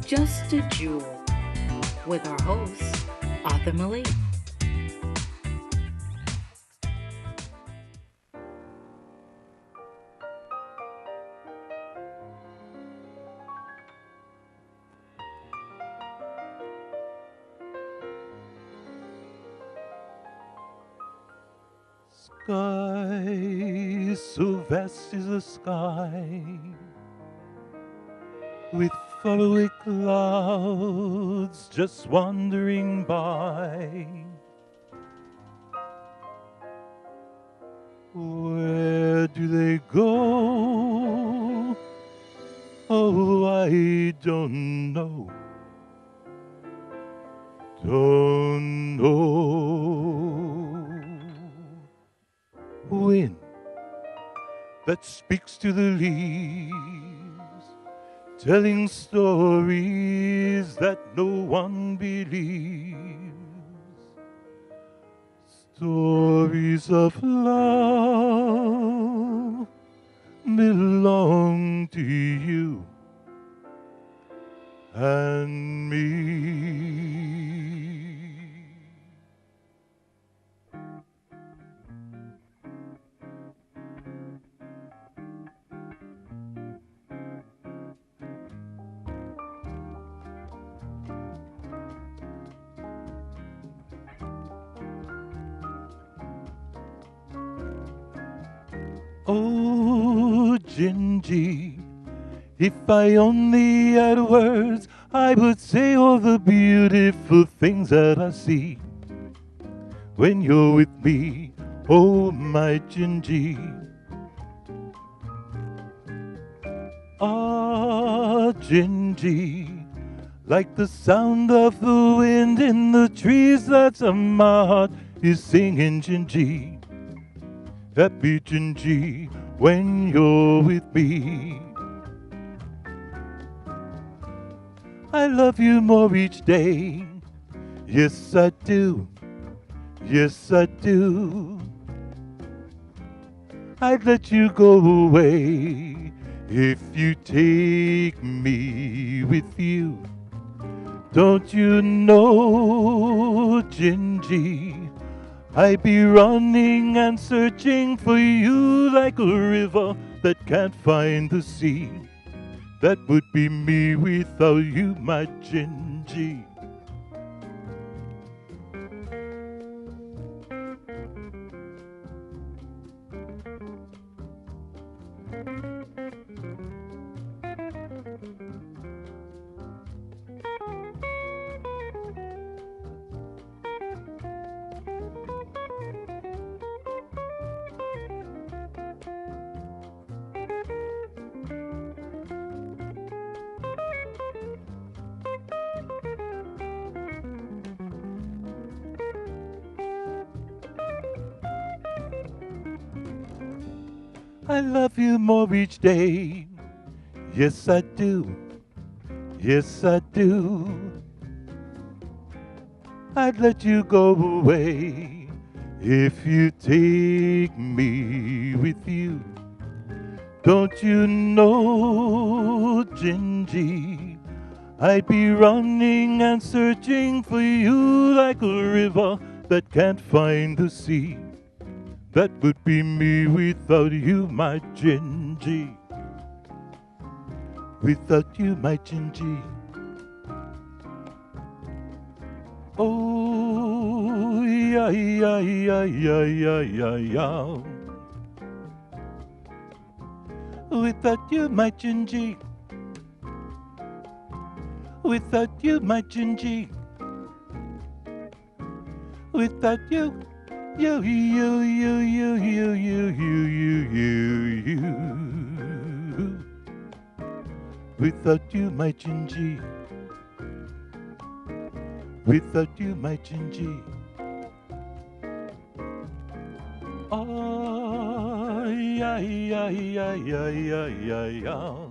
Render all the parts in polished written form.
Just a Jewel with our host, Arthur Malik. Sky, so vast is the sky, with faraway clouds just wandering by. Where do they go? Oh, I don't know. Don't know. Wind that speaks to the leaves, telling stories that no one believes. Stories of love belong to you and me. Oh, Gingy, if I only had words, I would say all the beautiful things that I see when you're with me. Oh, my Gingy. Ah, Gingy, like the sound of the wind in the trees, that's my heart is singing, Gingy. Happy Gingy, when you're with me. I love you more each day. Yes, I do. Yes, I do. I'd let you go away if you take me with you. Don't you know, Gingy, I'd be running and searching for you like a river that can't find the sea. That would be me without you, my Gingy. I love you more each day. Yes, I do. Yes, I do. I'd let you go away if you take me with you. Don't you know, Gingy, I'd be running and searching for you like a river that can't find the sea. That would be me without you, my Gingy. Without you, my Gingy. Oh, yeah, yeah, yeah, yeah, yeah, yeah, yeah. Without you, my Gingy. Without you, my Gingy. Without you, you. Without you, my Gingy. Without you, my Gingy. Oh, yeah, yeah, yeah, yeah, yeah, yeah, yeah.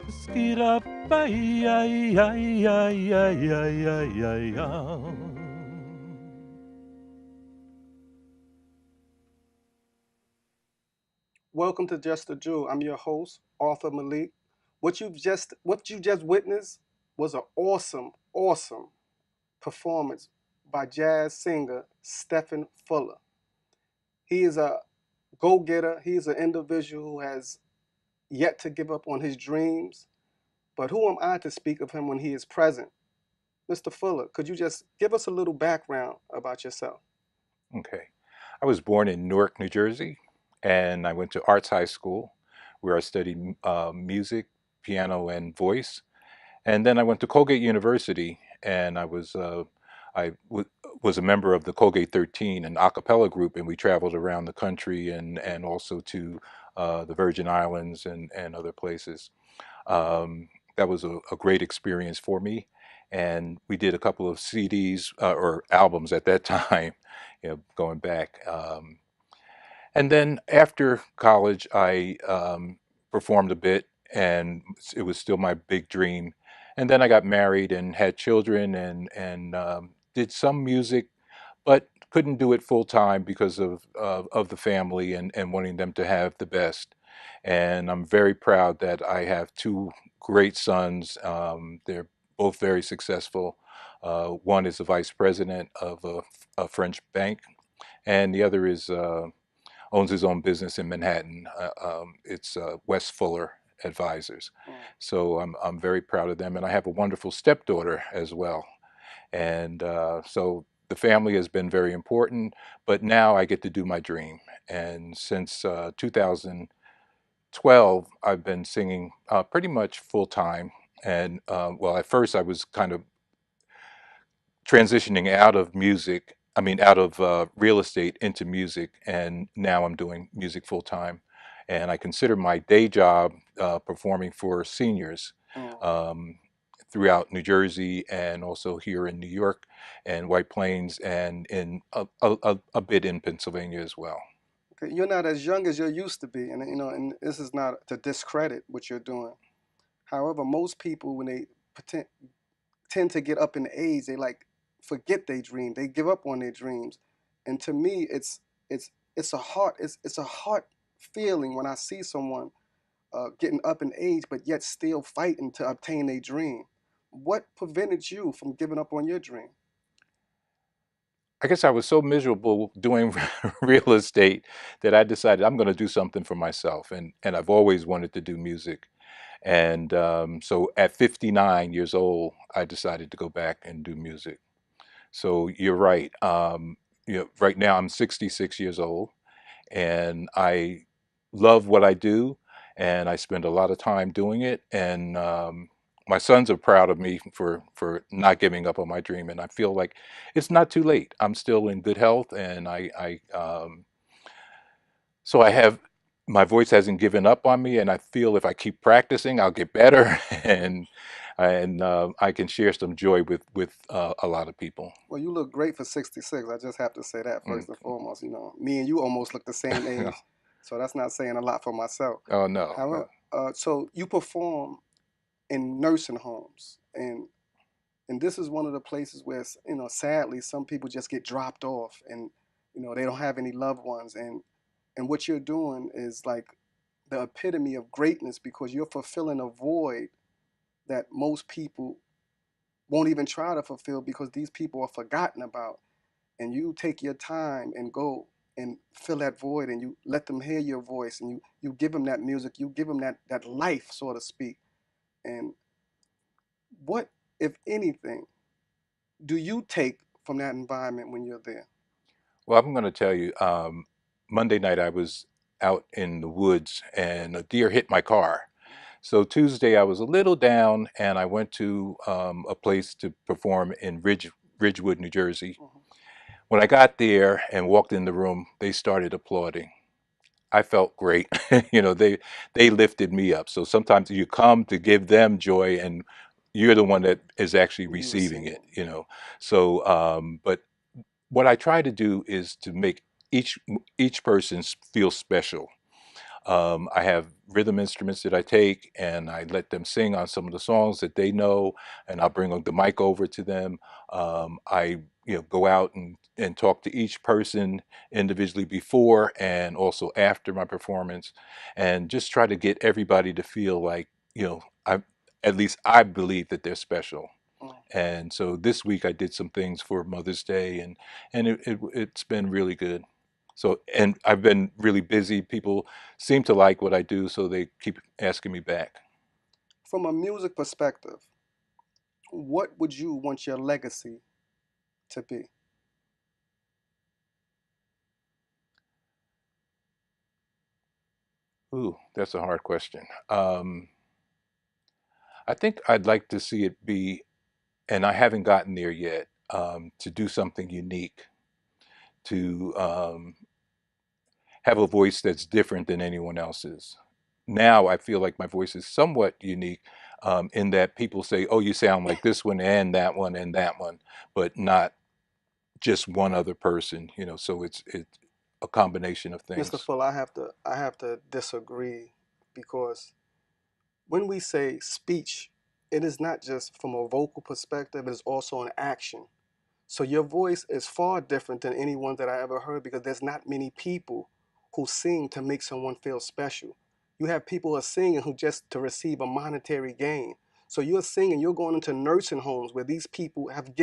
Skira, yeah, yeah, yeah, yeah, yeah, yeah, yeah, yeah. Welcome to Just a Jew. I'm your host, Arthur Malik. what you just witnessed was an awesome performance by jazz singer Stephen Fuller. He is a go-getter. He is an individual who has yet to give up on his dreams. But who am I to speak of him when he is present? Mr. Fuller, could you just give us a little background about yourself? Okay. I was born in Newark, New Jersey, and I went to Arts High School where I studied music, piano, and voice. And then I went to Colgate University, and I was a member of the Colgate 13, an a cappella group, and we traveled around the country and also to the Virgin Islands and other places. That was a great experience for me, and we did a couple of CDs or albums at that time, going back. And then after college, I performed a bit, and it was still my big dream. And then I got married and had children, and did some music, but couldn't do it full time because of the family and wanting them to have the best. And I'm very proud that I have two great sons. They're both very successful. One is the vice president of a French bank, and the other is owns his own business in Manhattan. It's West Fuller Advisors. So I'm very proud of them, and I have a wonderful stepdaughter as well. And so the family has been very important, but now I get to do my dream. And since 2012, I've been singing pretty much full time. And well, at first I was kind of transitioning out of music, I mean, out of real estate into music, and now I'm doing music full time. And I consider my day job performing for seniors Mm. um, throughout New Jersey and also here in New York and White Plains and in a bit in Pennsylvania as well. Okay, you're not as young as you used to be, and and this is not to discredit what you're doing. However, most people when they tend to get up in age, they like forget their dream. They give up on their dreams, and to me, it's a heart feeling when I see someone getting up in age, but yet still fighting to obtain a dream. What prevented you from giving up on your dream? I guess I was so miserable doing real estate that I decided I'm going to do something for myself, and I've always wanted to do music. And so at 59 years old, I decided to go back and do music. So you're right. Right now I'm 66 years old, and I love what I do, and I spend a lot of time doing it. And my sons are proud of me for not giving up on my dream, and I feel like it's not too late. I'm still in good health, and so I have my voice hasn't given up on me, and I feel if I keep practicing, I'll get better, and I can share some joy with a lot of people. Well, you look great for 66. I just have to say that Mm. first and foremost. Me and you almost look the same age, so that's not saying a lot for myself. Oh no, However, no. so you perform in nursing homes, and this is one of the places where sadly some people just get dropped off, and they don't have any loved ones, and what you're doing is like the epitome of greatness because you're fulfilling a void that most people won't even try to fulfill because these people are forgotten about, and you take your time and go and fill that void, and you let them hear your voice, and you give them that music, you give them that life, so to speak. And what, if anything, do you take from that environment when you're there? Well, I'm going to tell you. Monday night I was out in the woods, and a deer hit my car. So Tuesday I was a little down, and I went to a place to perform in Ridgewood, New Jersey. Mhm. When I got there and walked in the room, they started applauding. I felt great. They lifted me up. So sometimes you come to give them joy, and you're the one that is actually You receiving receive it. it. So but what I try to do is to make each person feel special. I have rhythm instruments that I take, and I let them sing on some of the songs that they know, and I'll bring the mic over to them. I go out and talk to each person individually before and also after my performance, and just try to get everybody to feel like at least I believe that they're special. Mm. And so this week I did some things for Mother's Day, and it's been really good. So, and I've been really busy. People seem to like what I do, so they keep asking me back. From a music perspective, what would you want your legacy to be? Ooh, that's a hard question. I think I'd like to see it be, and I haven't gotten there yet, to do something unique, to have a voice that's different than anyone else's. Now I feel like my voice is somewhat unique, in that people say, "Oh, you sound like this one and that one," but not just one other person. You know, so it's a combination of Mr. things. Fuller, I have to disagree because when we say speech, it is not just from a vocal perspective, it is also an action. So your voice is far different than anyone that I ever heard because there's not many people who sing to make someone feel special. You have people who are singing who just to receive a monetary gain. So you're singing, you're going into nursing homes where these people have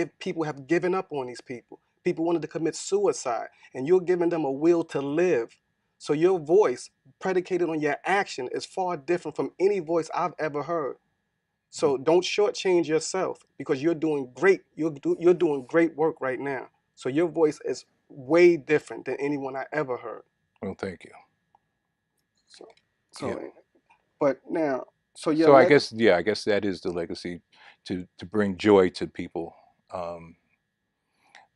given up on these people. People wanted to commit suicide, and you're giving them a will to live. So your voice, predicated on your action, is far different from any voice I've ever heard. So don't shortchange yourself because you're doing great. You're doing great work right now. So your voice is way different than anyone I ever heard. Well, thank you. So, Yeah. so, but now, so your So I leg. guess, yeah, I guess that is the legacy, to bring joy to people, um,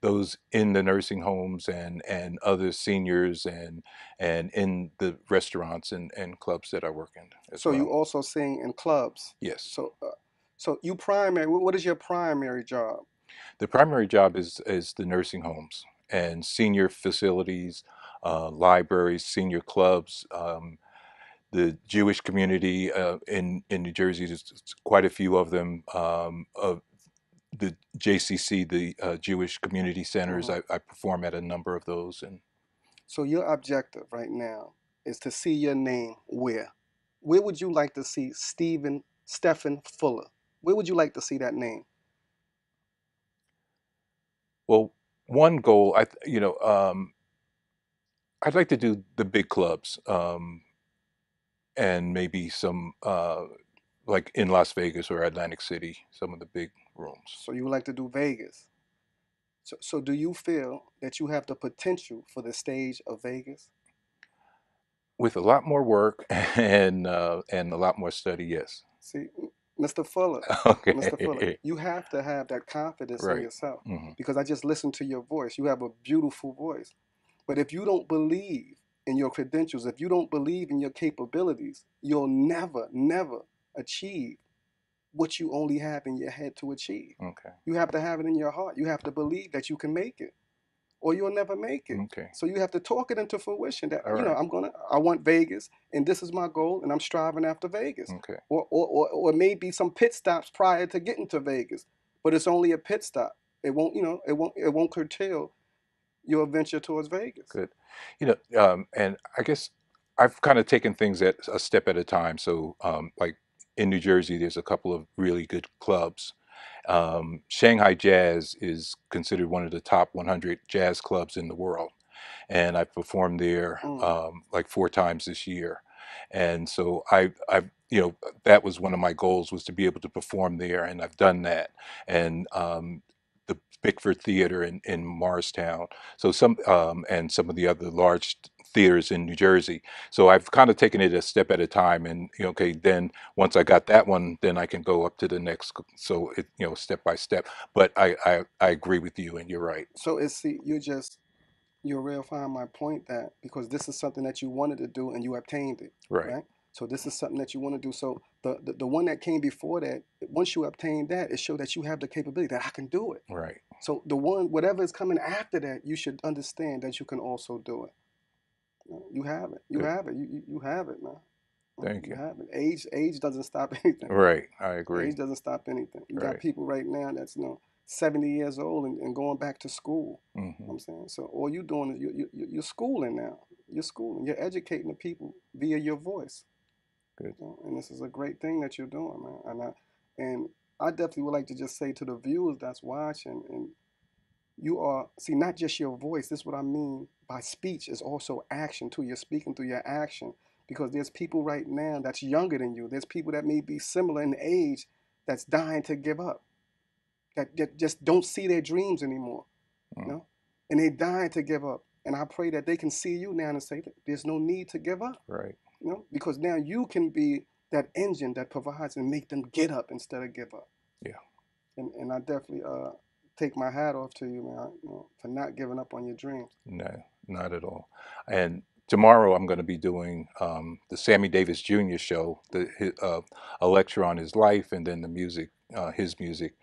those in the nursing homes and other seniors and in the restaurants and clubs that I work in as So you well. also sing in clubs. Yes. So you primary. What is your primary job? The primary job is the nursing homes and senior facilities, libraries, senior clubs, the Jewish community in New Jersey. There's quite a few of them. Of the JCC, the Jewish Community Centers, Mhm. I perform at a number of those, and So your objective right now is to see your name where? Where would you like to see Stephen Fuller? Where would you like to see that name? well, one goal, I'd like to do the big clubs, and maybe some like in Las Vegas or Atlantic City, some of the big rooms. So you would like to do Vegas. So do you feel that you have the potential for the stage of Vegas? With a lot more work and a lot more study, yes. See, Mr. Fuller, Mr. Fuller, Okay. you have to have that confidence in Right. yourself Hmm. because I just listened to your voice. You have a beautiful voice. But if you don't believe in your credentials, if you don't believe in your capabilities, you'll never, never achieve what you only have in your head to achieve. Okay. You have to have it in your heart. You have to believe that you can make it, or you'll never make it. Okay. So you have to talk it into fruition that, All right. I want Vegas and this is my goal and I'm striving after Vegas. Okay. Or maybe some pit stops prior to getting to Vegas, but it's only a pit stop. It won't curtail your venture towards Vegas. Good. And I guess I've kind of taken things at a step at a time. So, like in New Jersey, there's a couple of really good clubs. Shanghai Jazz is considered one of the top 100 jazz clubs in the world, and I've performed there Mm. like 4 times this year. And so that was one of my goals, was to be able to perform there, and I've done that. And the Bickford Theater in Morristown, so and some of the other large theaters in New Jersey. So I've kind of taken it a step at a time, and okay, then once I got that one, then I can go up to the next. So step by step. But I agree with you, and you're right. So you're verifying my point that because this is something that you wanted to do and you obtained it, Right. right? So this is something that you want to do. So the one that came before that, once you obtain that, it showed that you have the capability that I can do it. Right. So whatever is coming after that, you should understand that you can also do it. You have it. You Good. have it. You have it, man. Thank You you. have it. Age doesn't stop anything. Right. I agree. Age doesn't stop anything. You got Right. people right now that's 70 years old and going back to school. Hmm. I'm saying, so all you're doing is you're schooling now. You're schooling. You're educating the people via your voice. Good. And this is a great thing that you're doing, man. And And I definitely would like to just say to the viewers that's watching, and you are, see, not just your voice. This is what I mean by speech is also action too. You're speaking through your action because there's people right now that's younger than you. There's people that may be similar in age that's dying to give up, that just don't see their dreams anymore, you Mm. know, and they dying to give up. And I pray that they can see you now and say, there's no need to give up, Right. you know, because now you can be that engine that provides and make them get up instead of give up. Yeah. And I definitely take my hat off to you, man, you know, for not giving up on your dreams. No, not at all. And tomorrow I'm going to be doing the Sammy Davis Jr. show, a lecture on his life, and then the music, his music.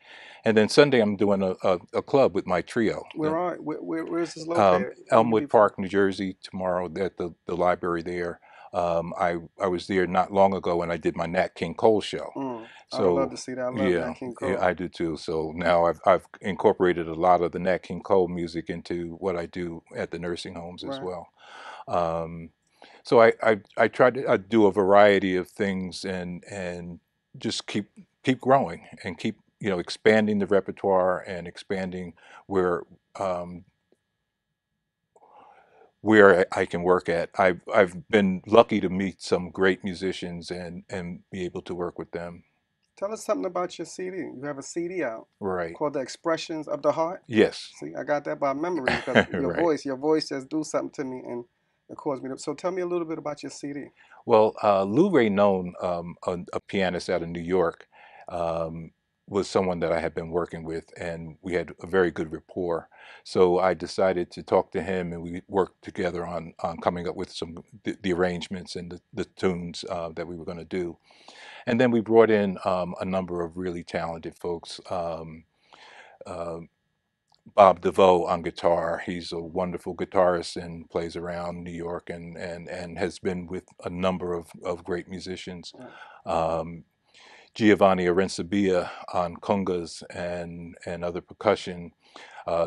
And then Sunday I'm doing a club with my trio. Where's this located? Where you be Elmwood from? Park, New Jersey, tomorrow at the library there. I was there not long ago and I did my Nat King Cole show. I would love So to see that. I love yeah, Nat King yeah, Cole. I do too. So now I've incorporated a lot of the Nat King Cole music into what I do at the nursing homes as Right. well. Um, so I try to I do a variety of things and just keep growing and keep expanding the repertoire and expanding where um, where I can work at. I've been lucky to meet some great musicians and be able to work with them. Tell us something about your CD. You have a CD out Right. called The Expressions of the Heart. Yes. See, I got that by memory because Right. your voice just do something to me and it caused me to. So tell me a little bit about your CD. Well, Lou Ray Known, a pianist out of New York, um, was someone that I had been working with, and we had a very good rapport. So I decided to talk to him, and we worked together on coming up with the arrangements and the tunes that we were going to do. And then we brought in a number of really talented folks. Uh, Bob DeVoe on guitar. He's a wonderful guitarist and plays around New York and has been with a number of great musicians. Right. Um, Giovanni Arencibia on congas and other percussion.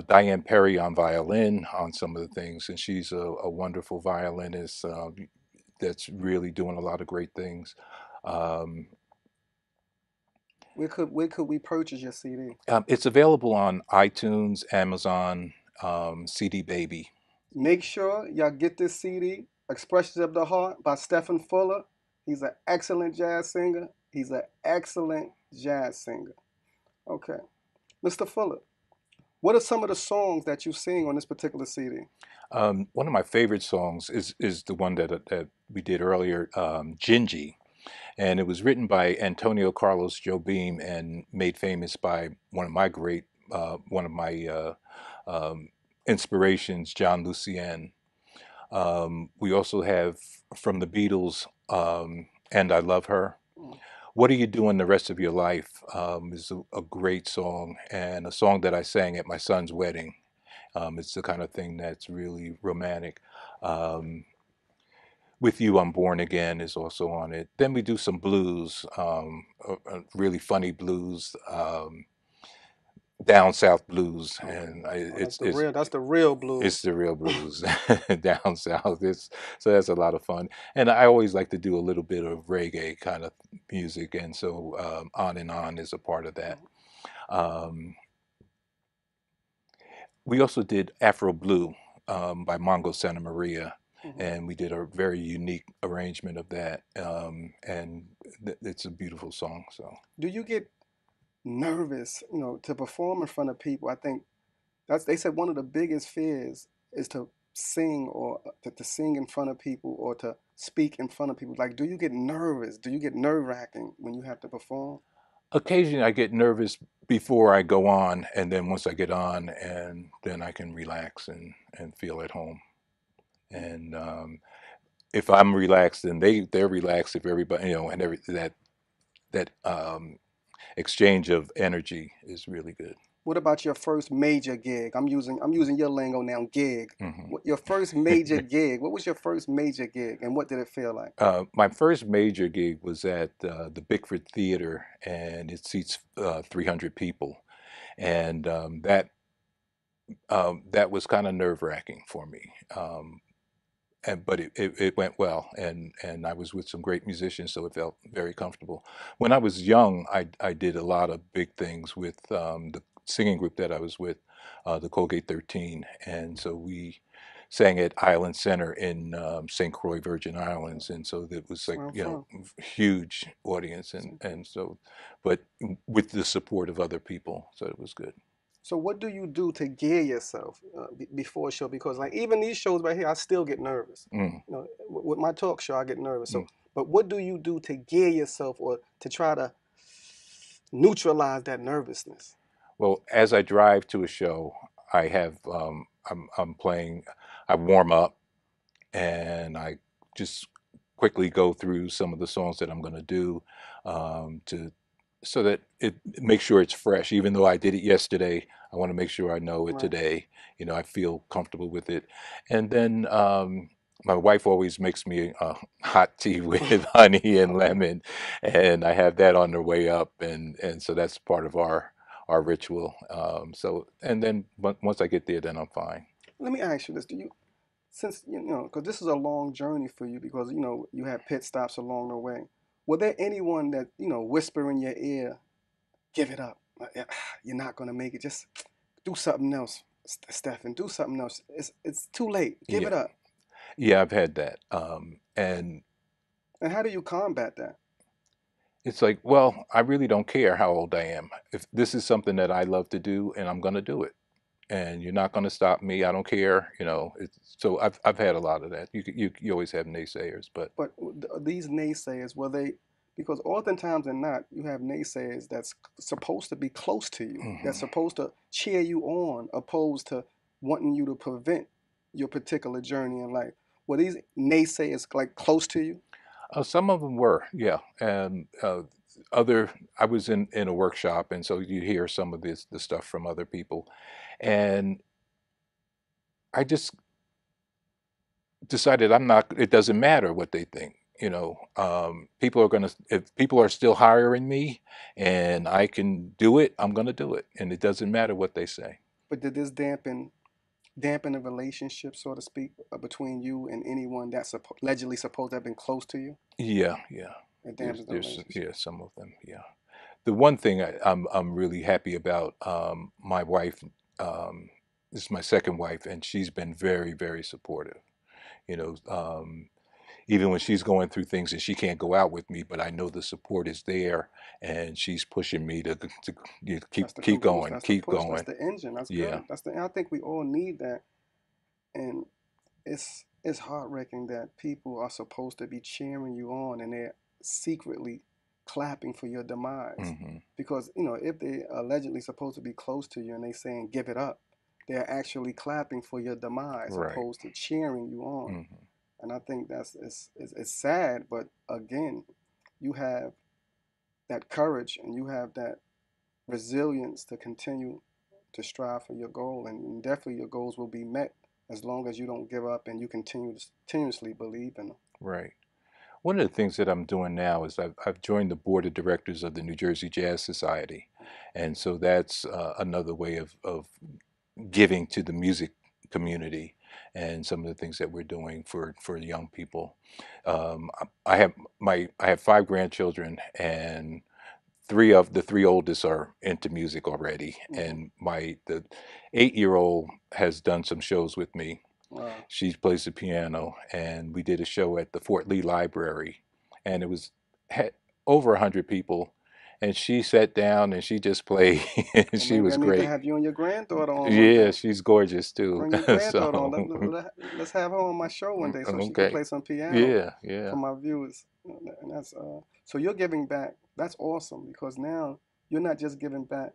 Diane Perry on violin on some of the things, and she's a wonderful violinist that's really doing a lot of great things. Um, Where could we purchase your CD? it's available on iTunes, Amazon, CD Baby. Make sure y'all get this CD, Expressions of the Heart by Stephen Fuller. He's an excellent jazz singer. He's an excellent jazz singer. Okay. Mr. Fuller, what are some of the songs that you sing on this particular CD? One of my favorite songs is the one that we did earlier, Gingy, and it was written by Antonio Carlos Jobim and made famous by one of my inspirations, John Lucien. We also have from the Beatles, "And I Love Her." Mm. "What Are You Doing the Rest of Your Life" is a great song and a song that I sang at my son's wedding. It's the kind of thing that's really romantic. Um, With You, I'm Born Again is also on it. Then we do some blues, really funny blues, down south blues, Okay. and Oh, that's the real it's blues. the real blues down south. So that's a lot of fun. And I always like to do a little bit of reggae kind of music, and so On and On is a part of that. Um, we also did Afro Blue by Mongo Santa Maria, Mhm. and we did a very unique arrangement of that, and it's a beautiful song. So Do you get nervous, you know, to perform in front of people? I think they said one of the biggest fears is to sing or to sing in front of people or to speak in front of people. Like, do you get nervous? Do you get nerve-wracking when you have to perform? occasionally I get nervous before I go on, and then once I get on, and then I can relax and feel at home. And if I'm relaxed, then they're relaxed. If everybody, and that exchange of energy is really good. What about your first major gig? I'm using your lingo now, gig. Hmm. Your first major gig. What was your first major gig, and what did it feel like? My first major gig was at the Bickford Theater, and it seats 300 people, and that was kind of nerve-wracking for me. but it went well, and I was with some great musicians, so it felt very comfortable. When I was young, I did a lot of big things with the singing group that I was with, the Colgate 13, and so we sang at Island Center in St. Croix, Virgin Islands, and so it was That's like, where I'm you know, from. huge audience, and so, but with the support of other people, so it was good. So what do you do to gear yourself before a show? Because like even these shows right here, I still get nervous. Mm, You know, with my talk show, I get nervous. So, mm. but what do you do to gear yourself or to try to neutralize that nervousness? Well, as I drive to a show, I have I'm playing. I warm up and I just quickly go through some of the songs that I'm going to do, to so that it makes sure it's fresh. Even though I did it yesterday, I want to make sure I know it Right. today. You know, I feel comfortable with it. And then my wife always makes me hot tea with honey and Okay. lemon, and I have that on the way up, and so that's part of our ritual. So and then once I get there, then I'm fine. Let me ask you this: Do you, since you know, because this is a long journey for you, because you know you had pit stops along the way. Were there anyone that you know whisper in your ear, "Give it up. Yeah, you're not gonna make it. Just do something else, Stephen. Do something else. It's too late. Give Yeah, it up." yeah, I've had that, and And how do you combat that? it's like, well, I really don't care how old I am. If this is something that I love to do, and I'm going to do it, and you're not going to stop me. I don't care. You know. So I've had a lot of that. You always have naysayers, but But these naysayers, were they? Because oftentimes than not, you have naysayers that's supposed to be close to you, that's mhm. supposed to cheer you on, opposed to wanting you to prevent your particular journey in life. Were these naysayers like close to you? Some of them were, yeah, and other. I was in a workshop, and so you hear some of this the stuff from other people, and I just decided I'm not. It doesn't matter what they think. You know, people are gonna. If people are still hiring me, and I can do it, I'm gonna do it, and it doesn't matter what they say. But did this dampen the relationship, so to speak, between you and anyone that's allegedly supposed to have been close to you? Yeah, yeah. It dampens the There's relationship. yeah, some of them. Yeah. The one thing I'm really happy about, my wife, um, this is my second wife, and she's been very, very supportive. You know, even when she's going through things and she can't go out with me, but I know the support is there, and she's pushing me to you know, That's the keep caboose. going, That's the keep push. That's going. the engine. That's Yeah, good. That's the. I think we all need that, and it's heartbreaking that people are supposed to be cheering you on and they're secretly clapping for your demise. hmm, Because you know, if they allegedly supposed to be close to you and they saying give it up, they're actually clapping for your demise right. opposed to cheering you on. Hmm. And I think that's it's sad, but again, you have that courage and you have that resilience to continue to strive for your goal, and definitely your goals will be met as long as you don't give up and you continue to continuously believe in them. Right. One of the things that I'm doing now is I've joined the board of directors of the New Jersey Jazz Society, and so that's another way of giving to the music community and some of the things that we're doing for young people. I have five grandchildren, and three oldest are into music already, Hmm. and my the 8-year old has done some shows with me. Wow. She plays the piano, and we did a show at the Fort Lee Library, and it was had over 100 people, and she sat down and she just played. And Well, she maybe I was need to great. have you and your granddaughter on one Yeah, day. she's gorgeous too. Bring your granddaughter on. So Let's have her on my show one day so she can okay, play some piano yeah, for yeah, my viewers. And that's so you're giving back. That's awesome because now you're not just giving back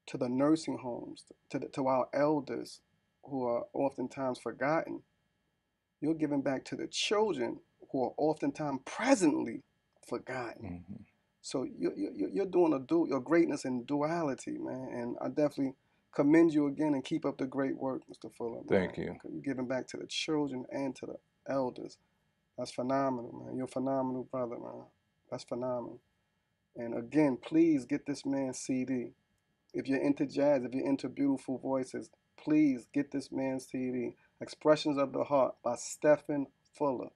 to the nursing homes, to our elders who are oftentimes forgotten. You're giving back to the children who are oftentimes presently forgotten. hmm, So you're doing your greatness in duality, man. And I definitely commend you again and keep up the great work, Mr. Fuller, man. thank you. You're giving back to the children and to the elders. That's phenomenal, man. You're a phenomenal brother, man. That's phenomenal. And again, please get this man's CD. If you're into jazz, if you're into beautiful voices, please get this man's CD. Expressions of the Heart by Stephen Fuller.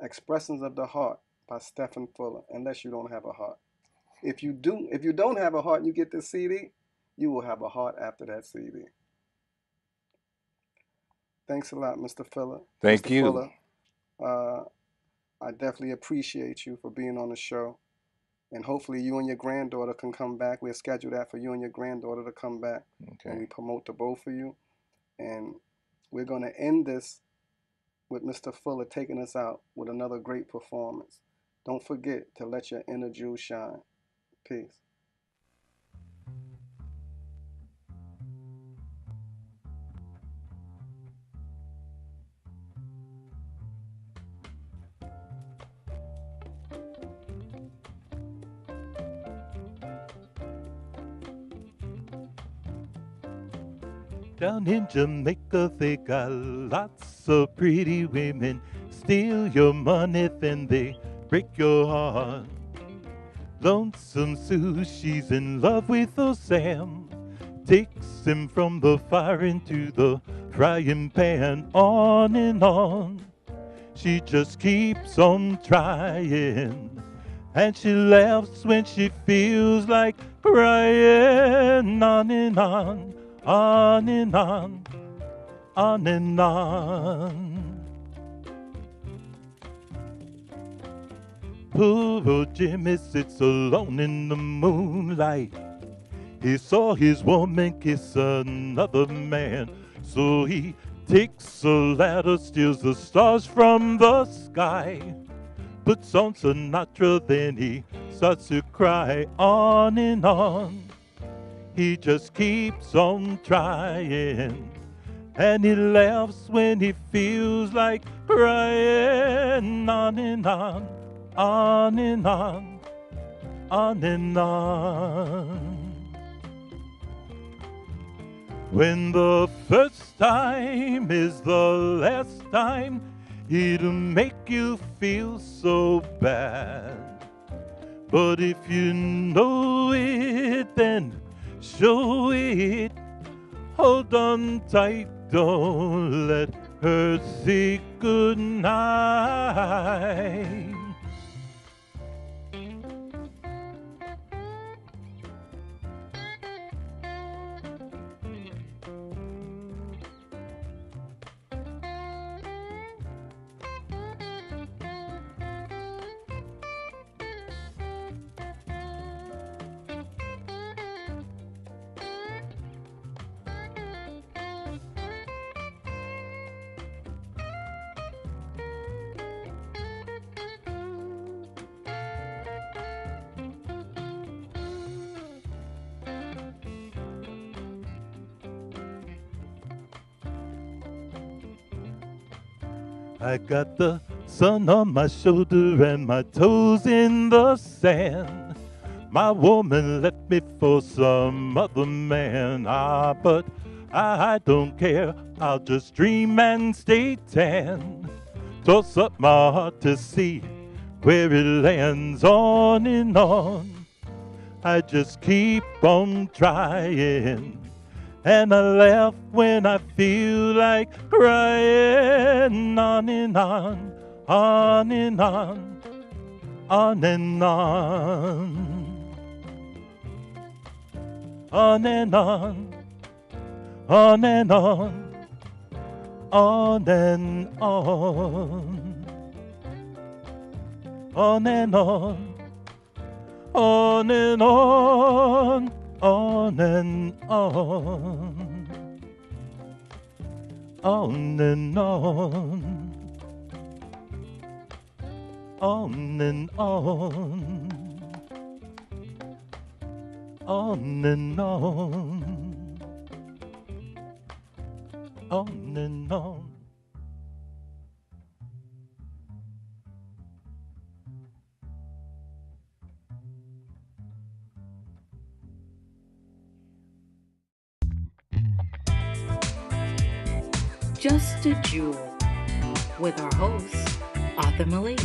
Expressions of the Heart by Stephen Fuller. Unless you don't have a heart. If you don't have a heart and you get this CD, you will have a heart after that CD. Thanks a lot, Mr. Fuller. Thank Mr. you. Fuller, I definitely appreciate you for being on the show. And hopefully you and your granddaughter can come back. We'll schedule that for you and your granddaughter to come back. Okay. And we promote the both of you. And we're going to end this with Mr. Fuller taking us out with another great performance. Don't forget to let your inner jewel shine. Peace. Down in Jamaica, they got lots of pretty women. Steal your money, then they break your heart. Lonesome Sue, she's in love with old Sam. Takes him from the fire into the frying pan, on and on. She just keeps on trying, and she laughs when she feels like crying, on and on. On and on, on and on. Poor old Jimmy sits alone in the moonlight. He saw his woman kiss another man, so he takes a ladder, steals the stars from the sky, puts on Sinatra, then he starts to cry, on and on. He just keeps on trying, and he laughs when he feels like crying, on and on, on and on, on and on. When the first time is the last time, it'll make you feel so bad. But if you know it, then show it. Hold on tight, don't let her say goodnight. I got the sun on my shoulder and my toes in the sand. My woman left me for some other man. But I don't care, I'll just dream and stay tan. Toss up my heart to see where it lands, on and on. I just keep on trying, and I laugh when I feel like crying, on and on, on and on, on and on, on and on, on and on, on and on, on and on, on and on. On and on, on and on, on and on, on and on, on and on. Just a Jewel with our host, Arthur Malik.